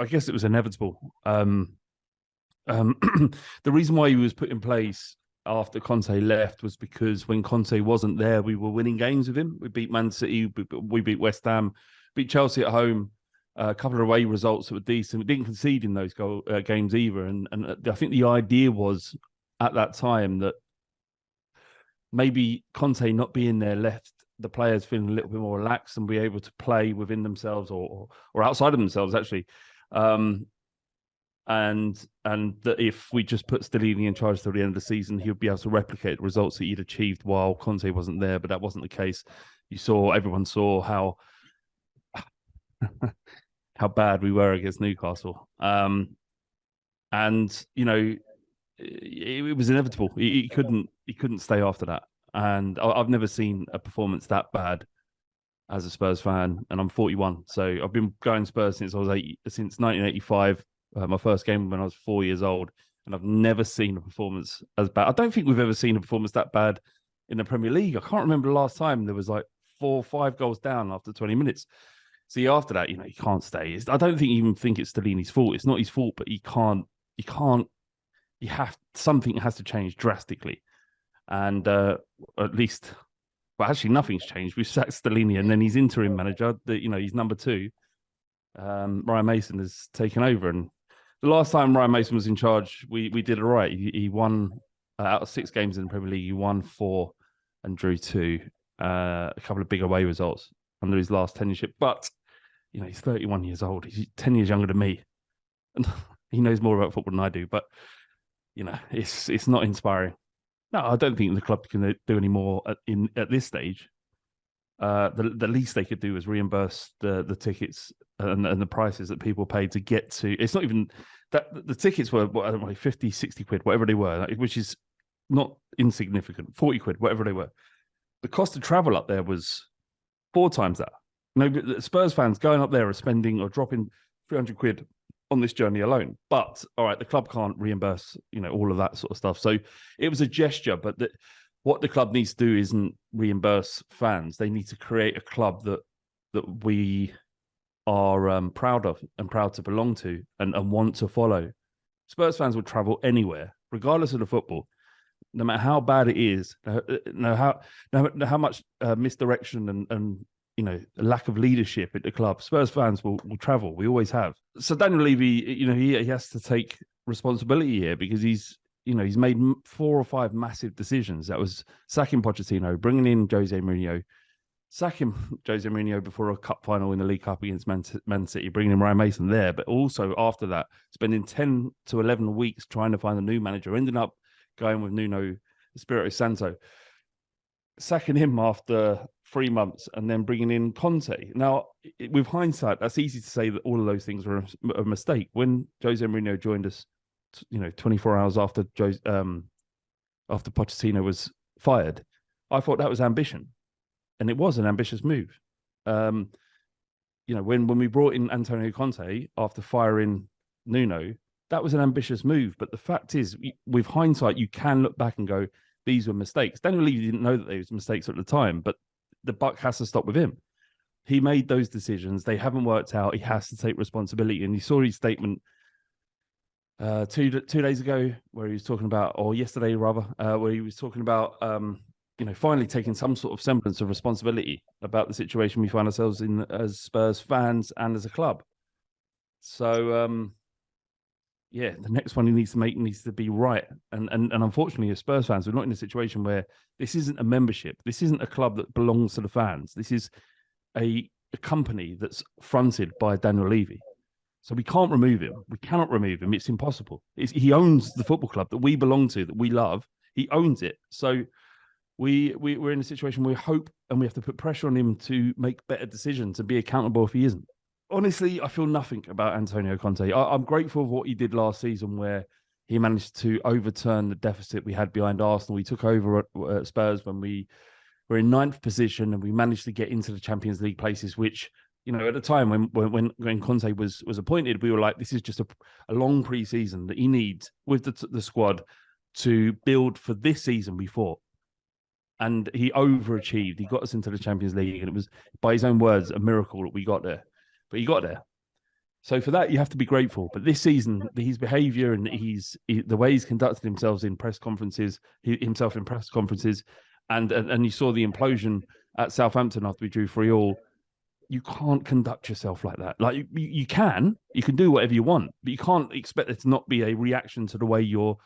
I guess it was inevitable. The reason why he was put in place after Conte left was because when Conte wasn't there, we were winning games with him. We beat Man City, we beat West Ham, beat Chelsea at home, a couple of away results that were decent. We didn't concede in those games either. And I think the idea was at that time that maybe Conte not being there left the players feeling a little bit more relaxed and be able to play within themselves or outside of themselves, actually. And that if we just put Stellini in charge till the end of the season, he would be able to replicate the results that he'd achieved while Conte wasn't there. But that wasn't the case. Everyone saw how bad we were against Newcastle. And it was inevitable. He couldn't stay after that. And I've never seen a performance that bad as a Spurs fan. And I'm 41, so I've been going Spurs since 1985. My first game when I was 4 years old, and I've never seen a performance as bad. I don't think we've ever seen a performance that bad in the Premier League. I can't remember the last time there was like 4 or 5 goals down after 20 minutes. See, after that, he can't stay. I don't even think it's Stellini's fault. It's not his fault, but he can't. Something has to change drastically, and at least, well, actually, nothing's changed. We've sacked Stellini, and then he's interim manager. He's number 2. Ryan Mason has taken over, and the last time Ryan Mason was in charge, we did it right. He won out of 6 games in the Premier League. He won 4 and drew 2. A couple of big away results under his last tenureship. But he's 31 years old. He's 10 years younger than me, and he knows more about football than I do. But it's not inspiring. No, I don't think the club can do any more at this stage. The least they could do is reimburse the tickets and the prices that people paid to get to. It's not even that the tickets were, I don't know, 50, 60 quid, whatever they were, which is not insignificant, 40 quid, whatever they were. The cost of travel up there was 4 times that. Spurs fans going up there are spending or dropping 300 quid on this journey alone. But all right, the club can't reimburse, all of that sort of stuff. So it was a gesture, but what the club needs to do isn't reimburse fans. They need to create a club that we are proud of and proud to belong to and want to follow. Spurs fans will travel anywhere, regardless of the football, no matter how bad it is, no how much misdirection and lack of leadership at the club. Spurs fans will travel. We always have. So DanielLevy, he has to take responsibility here because he's made 4 or 5 massive decisions. That was sacking Pochettino, bringing in Jose Mourinho, sacking Jose Mourinho before a cup final in the League Cup against Man City, bringing in Ryan Mason there. But also after that, spending 10 to 11 weeks trying to find a new manager, ending up going with Nuno Espirito Santo, sacking him after 3 months and then bringing in Conte. Now, with hindsight, that's easy to say that all of those things were a mistake. When Jose Mourinho joined us, 24 hours after Pochettino was fired, I thought that was ambition, and it was an ambitious move. When we brought in Antonio Conte after firing Nuno, that was an ambitious move. But the fact is, with hindsight, you can look back and go, these were mistakes. DanielLevy didn't know that they were mistakes at the time, but the buck has to stop with him. He made those decisions. They haven't worked out. He has to take responsibility. And you saw his statement 2 days ago, where he was talking about, or yesterday rather, where he was talking about, finally taking some sort of semblance of responsibility about the situation we find ourselves in as Spurs fans and as a club. So, the next one he needs to make needs to be right. And unfortunately, as Spurs fans, we're not in a situation where this isn't a membership. This isn't a club that belongs to the fans. This is a company that's fronted by DanielLevy. So we can't remove him. We cannot remove him. It's impossible. He owns the football club that we belong to, that we love. He owns it. So we're in a situation where we hope and we have to put pressure on him to make better decisions and be accountable if he isn't. Honestly, I feel nothing about Antonio Conte. I'm grateful for what he did last season, where he managed to overturn the deficit we had behind Arsenal. We took over at Spurs when we were in 9th position, and we managed to get into the Champions League places, which, at the time when Conte was appointed, we were like, this is just a long pre-season that he needs with the squad to build for this season, we thought. And he overachieved. He got us into the Champions League, and it was, by his own words, a miracle that we got there. But he got there. So for that, you have to be grateful. But this season, his behaviour and the way he's conducted himself in press conferences, and you saw the implosion at Southampton after we drew 3-3. You can't conduct yourself like that. Like you can do whatever you want, but you can't expect there to not be a reaction to the way you're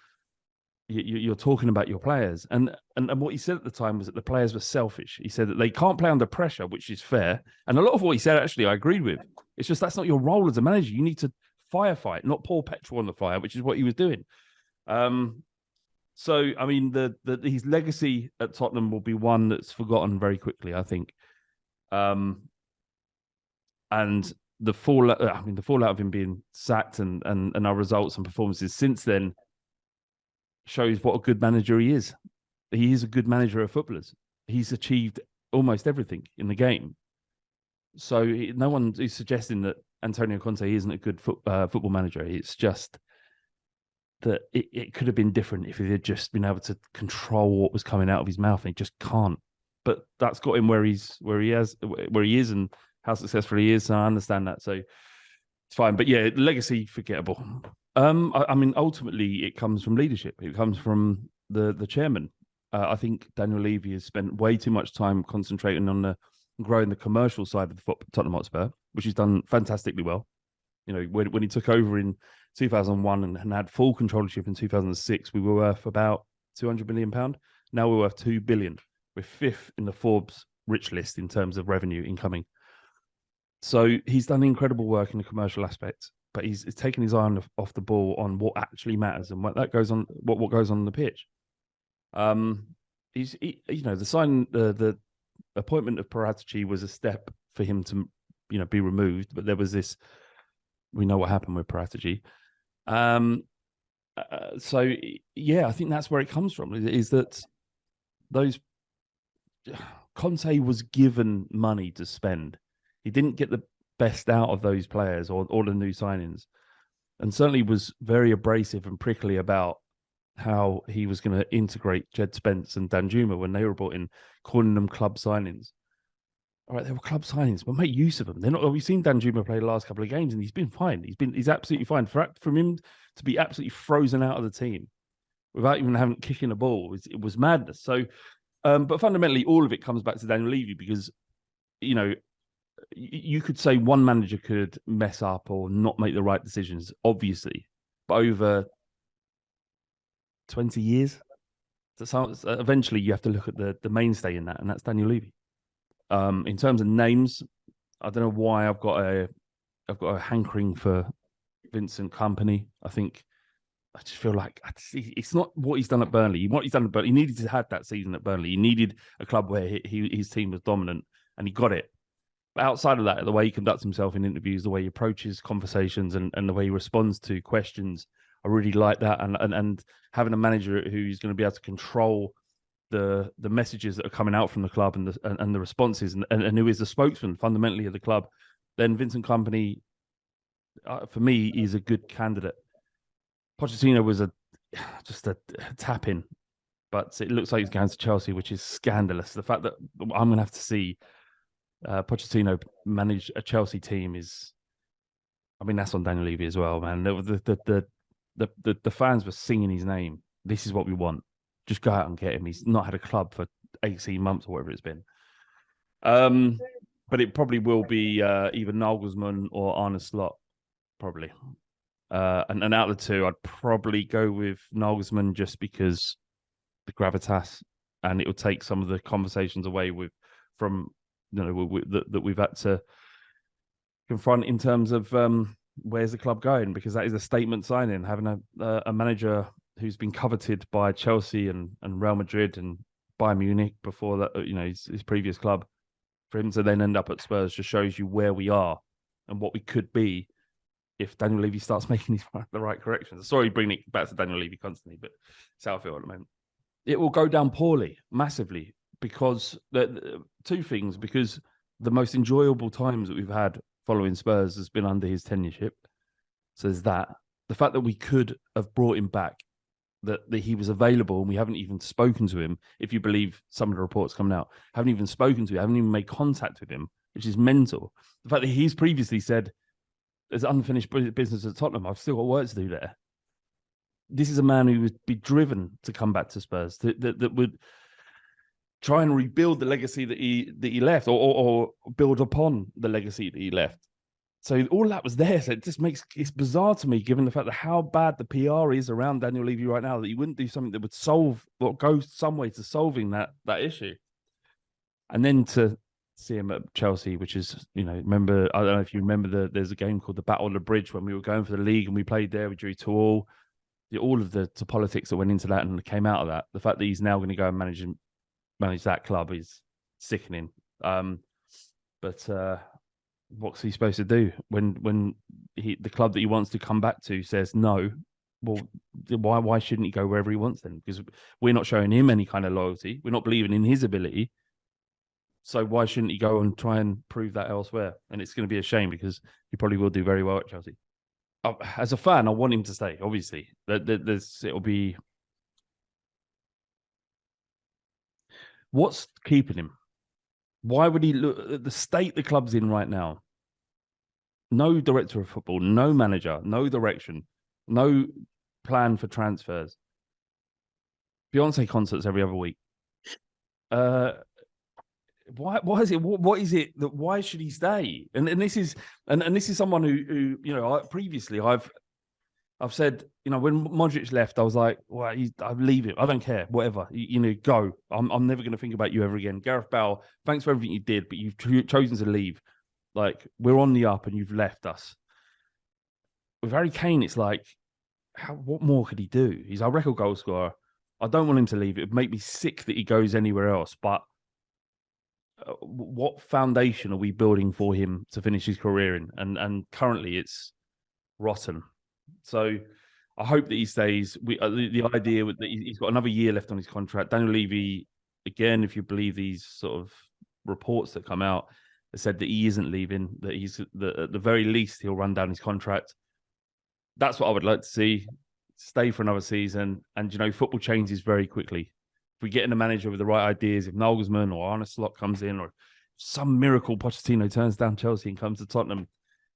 talking about your players. And what he said at the time was that the players were selfish. He said that they can't play under pressure, which is fair. And a lot of what he said, actually, I agreed with. It's just that's not your role as a manager. You need to firefight, not pour petrol on the fire, which is what he was doing. So, I mean, his legacy at Tottenham will be one that's forgotten very quickly, I think. And the fallout of him being sacked and our results and performances since then shows what a good manager he is. He is a good manager of footballers. He's achieved almost everything in the game. So no one is suggesting that Antonio Conte isn't a good football manager. It's just that it could have been different if he had just been able to control what was coming out of his mouth, and he just can't. But that's got him where he is, and how successful he is. So I understand that. So it's fine. But yeah, legacy forgettable. I mean, ultimately, it comes from leadership. It comes from the chairman. I think DanielLevy has spent way too much time concentrating on growing the commercial side of the Tottenham Hotspur, which he's done fantastically well. You know, when he took over in 2001 and had full controllership in 2006, we were worth about £200 million. Now we're worth £2 billion. We're fifth in the Forbes rich list in terms of revenue incoming. So he's done incredible work in the commercial aspect, but he's taken his eye off the ball on what actually matters and what goes on the pitch. The appointment of Paratici was a step for him to, be removed, but there was this. We know what happened with Paratici. So yeah, I think that's where it comes from. Is that those Conte was given money to spend. He didn't get the best out of those players or the new signings, and certainly was very abrasive and prickly about how he was going to integrate Jed Spence and Danjuma when they were brought in, calling them club signings. All right, they were club signings, but make use of them. They're not. We've seen Danjuma play the last couple of games, and he's been fine. He's absolutely fine. For him to be absolutely frozen out of the team without even having kicking a ball, it was madness. So, but fundamentally, all of it comes back to DanielLevy because, you could say one manager could mess up or not make the right decisions, obviously, but over 20 years, so eventually you have to look at the mainstay in that, and that's DanielLevy. In terms of names, I don't know why I've got a hankering for Vincent Kompany. I just feel like it's not what he's done at Burnley. What he's done at Burnley, he needed to have that season at Burnley. He needed a club where his team was dominant, and he got it. But outside of that, the way he conducts himself in interviews, the way he approaches conversations, and the way he responds to questions, I really like that. And having a manager who's going to be able to control the messages that are coming out from the club and the responses, and who is the spokesman fundamentally of the club, then Vincent Kompany, for me, is a good candidate. Pochettino was just a tap in, but it looks like he's going to Chelsea, which is scandalous. The fact that I'm going to have to see Pochettino manage a Chelsea team is, I mean, that's on DanielLevy as well, man. The fans were singing his name. This is what we want. Just go out and get him. He's not had a club for 18 months or whatever it's been. But it probably will be either Nagelsmann or Arne Slot, probably. And out of the two, I'd probably go with Nagelsmann just because the gravitas, and it will take some of the conversations away from that we've had to confront in terms of where's the club going, because that is a statement signing, having a manager who's been coveted by Chelsea and Real Madrid and Bayern Munich before that, his previous club. For him to then end up at Spurs just shows you where we are and what we could be if DanielLevy starts making the right corrections. Sorry, bringing it back to DanielLevy constantly, but it's how I feel at the moment. It will go down poorly, massively, because two things. Because the most enjoyable times that we've had following Spurs has been under his tenureship. So there's that. The fact that we could have brought him back, that he was available, and we haven't even spoken to him, if you believe some of the reports coming out, haven't even spoken to him, haven't even made contact with him, which is mental. The fact that he's previously said, there's unfinished business at Tottenham. I've still got work to do there. This is a man who would be driven to come back to Spurs, that would try and rebuild the legacy that he left, or build upon the legacy that he left. So all that was there. So it's bizarre to me, given the fact that how bad the PR is around Daniel Levy right now, that he wouldn't do something that would solve or go some way to solving that issue. And then to see him at Chelsea, which is, remember, I don't know if you remember, there's a game called the Battle of the Bridge when we were going for the league and we played there, we drew 2-2. All of the politics that went into that and came out of that. The fact that he's now going to go and manage that club is sickening. But what's he supposed to do when the club that he wants to come back to says no? Well, why shouldn't he go wherever he wants then? Because we're not showing him any kind of loyalty. We're not believing in his ability. So why shouldn't he go and try and prove that elsewhere? And it's going to be a shame because he probably will do very well at Chelsea. As a fan, I want him to stay, obviously. It'll be... What's keeping him? Why would he look at the state the club's in right now? No director of football, no manager, no direction, no plan for transfers. Beyonce concerts every other week. Why is it? What is it that? Why should he stay? And this is someone who previously I've said, when Modric left, I was like, well, I leave it. I don't care. Whatever. Go. I'm never going to think about you ever again. Gareth Bale, thanks for everything you did, but you've chosen to leave. Like, we're on the up and you've left us. With Harry Kane, it's like, what more could he do? He's our record goal scorer. I don't want him to leave. It would make me sick that he goes anywhere else. But what foundation are we building for him to finish his career in? And currently it's rotten. So I hope that he stays. The idea that he's got another year left on his contract. Daniel Levy, again, if you believe these sort of reports that come out, they said that he isn't leaving, that at the very least he'll run down his contract. That's what I would like to see. Stay for another season. And, football changes very quickly. If we get in a manager with the right ideas, if Nagelsmann or Arne Slot comes in, or some miracle Pochettino turns down Chelsea and comes to Tottenham,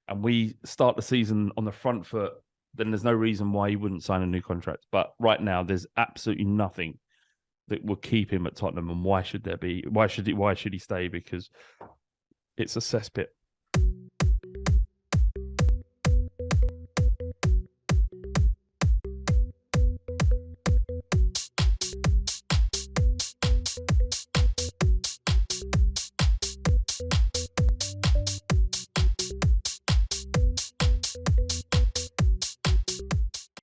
and we start the season on the front foot, then there's no reason why he wouldn't sign a new contract. But right now, there's absolutely nothing that will keep him at Tottenham. And why should there be? Why should he stay? Because it's a cesspit.